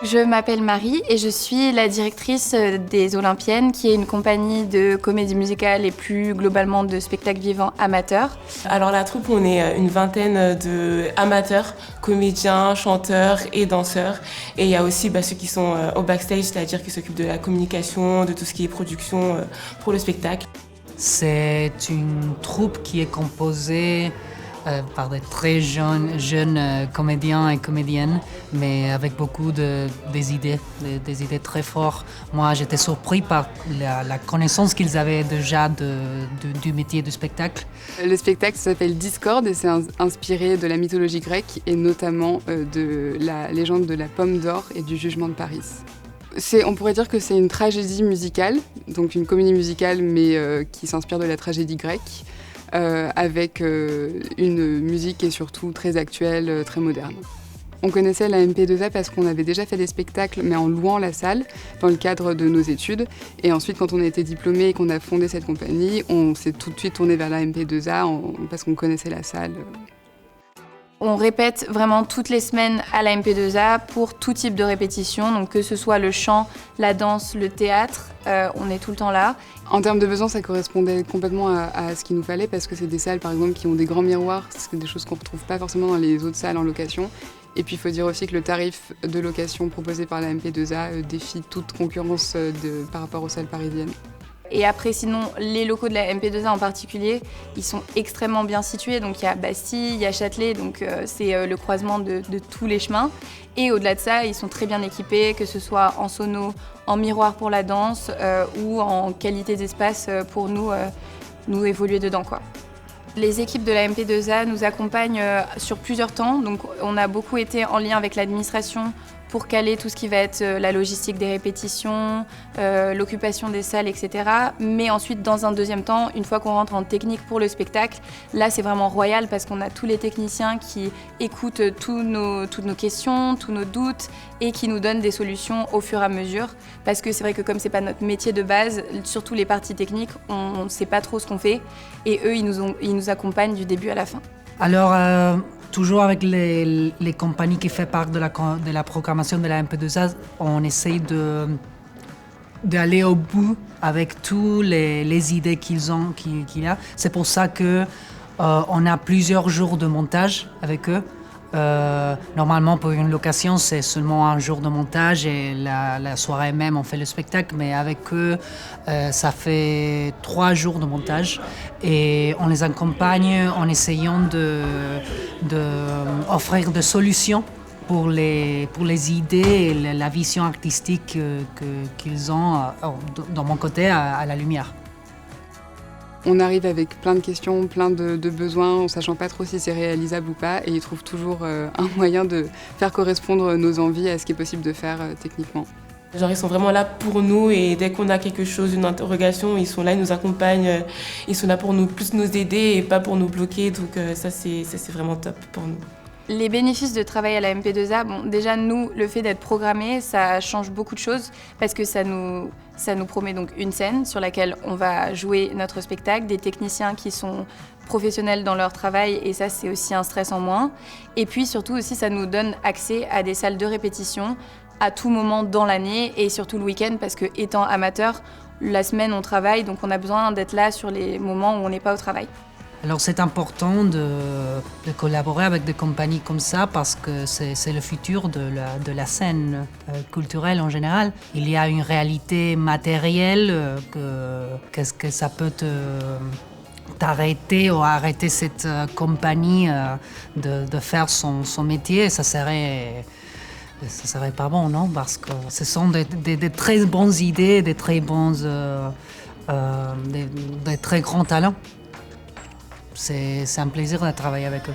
Je m'appelle Marie et je suis la directrice des Olympiennes, qui est une compagnie de comédie musicale et plus globalement de spectacles vivants amateurs. Alors la troupe, on est une vingtaine d'amateurs, comédiens, chanteurs et danseurs. Et il y a aussi ceux qui sont au backstage, c'est-à-dire qui s'occupent de la communication, de tout ce qui est production pour le spectacle. C'est une troupe qui est composée par des très jeunes comédiens et comédiennes, mais avec beaucoup des idées très fortes. Moi, j'étais surpris par la connaissance qu'ils avaient déjà du métier du spectacle. Le spectacle s'appelle Discord et c'est inspiré de la mythologie grecque et notamment de la légende de la pomme d'or et du jugement de Paris. On pourrait dire que c'est une tragédie musicale, donc une comédie musicale mais qui s'inspire de la tragédie grecque. Avec une musique qui est surtout très actuelle, très moderne. On connaissait la MP2A parce qu'on avait déjà fait des spectacles, mais en louant la salle, dans le cadre de nos études. Et ensuite, quand on a été diplômés et qu'on a fondé cette compagnie, on s'est tout de suite tourné vers la MP2A parce qu'on connaissait la salle. On répète vraiment toutes les semaines à la MP2A pour tout type de répétition, donc que ce soit le chant, la danse, le théâtre, on est tout le temps là. En termes de besoins, ça correspondait complètement à ce qu'il nous fallait parce que c'est des salles par exemple qui ont des grands miroirs, c'est des choses qu'on ne retrouve pas forcément dans les autres salles en location. Et puis il faut dire aussi que le tarif de location proposé par la MP2A défie toute concurrence par rapport aux salles parisiennes. Et après, sinon, les locaux de la MP2A en particulier, ils sont extrêmement bien situés. Donc il y a Bastille, il y a Châtelet, donc c'est le croisement de tous les chemins. Et au-delà de ça, ils sont très bien équipés, que ce soit en sono, en miroir pour la danse ou en qualité d'espace pour nous évoluer dedans, quoi. Les équipes de la MP2A nous accompagnent sur plusieurs temps. Donc on a beaucoup été en lien avec l'administration pour caler tout ce qui va être la logistique des répétitions, l'occupation des salles, etc. Mais ensuite, dans un deuxième temps, une fois qu'on rentre en technique pour le spectacle, là c'est vraiment royal parce qu'on a tous les techniciens qui écoutent toutes nos questions, tous nos doutes et qui nous donnent des solutions au fur et à mesure. Parce que c'est vrai que comme c'est pas notre métier de base, surtout les parties techniques, on ne sait pas trop ce qu'on fait et eux, ils nous accompagnent du début à la fin. Alors, toujours avec les compagnies qui font part de la programmation de la MP2A, on essaye d'aller au bout avec toutes les idées qu'il y a. C'est pour ça qu'on a plusieurs jours de montage avec eux. Normalement, pour une location, c'est seulement un jour de montage et la soirée même, on fait le spectacle. Mais avec eux, ça fait 3 jours de montage. Et on les accompagne en essayant d'offrir des solutions pour les idées et la vision artistique qu'ils ont, dans mon côté, à la lumière. On arrive avec plein de questions, plein de besoins, en sachant pas trop si c'est réalisable ou pas, et ils trouvent toujours un moyen de faire correspondre nos envies à ce qui est possible de faire techniquement. Genre ils sont vraiment là pour nous et dès qu'on a quelque chose, une interrogation, ils sont là, ils nous accompagnent, ils sont là pour plus nous aider et pas pour nous bloquer, donc ça c'est vraiment top pour nous. Les bénéfices de travailler à la MP2A, déjà nous, le fait d'être programmé, ça change beaucoup de choses parce que ça nous promet donc une scène sur laquelle on va jouer notre spectacle, des techniciens qui sont professionnels dans leur travail et ça c'est aussi un stress en moins. Et puis surtout aussi ça nous donne accès à des salles de répétition à tout moment dans l'année et surtout le week-end parce que étant amateur, la semaine on travaille donc on a besoin d'être là sur les moments où on n'est pas au travail. Alors c'est important de collaborer avec des compagnies comme ça parce que c'est le futur de la scène culturelle en général. Il y a une réalité matérielle qu'est-ce que ça peut t'arrêter ou arrêter cette compagnie de faire son métier. Ça serait pas bon, non? Parce que ce sont des très bonnes idées, des très grands talents. C'est un plaisir de travailler avec eux.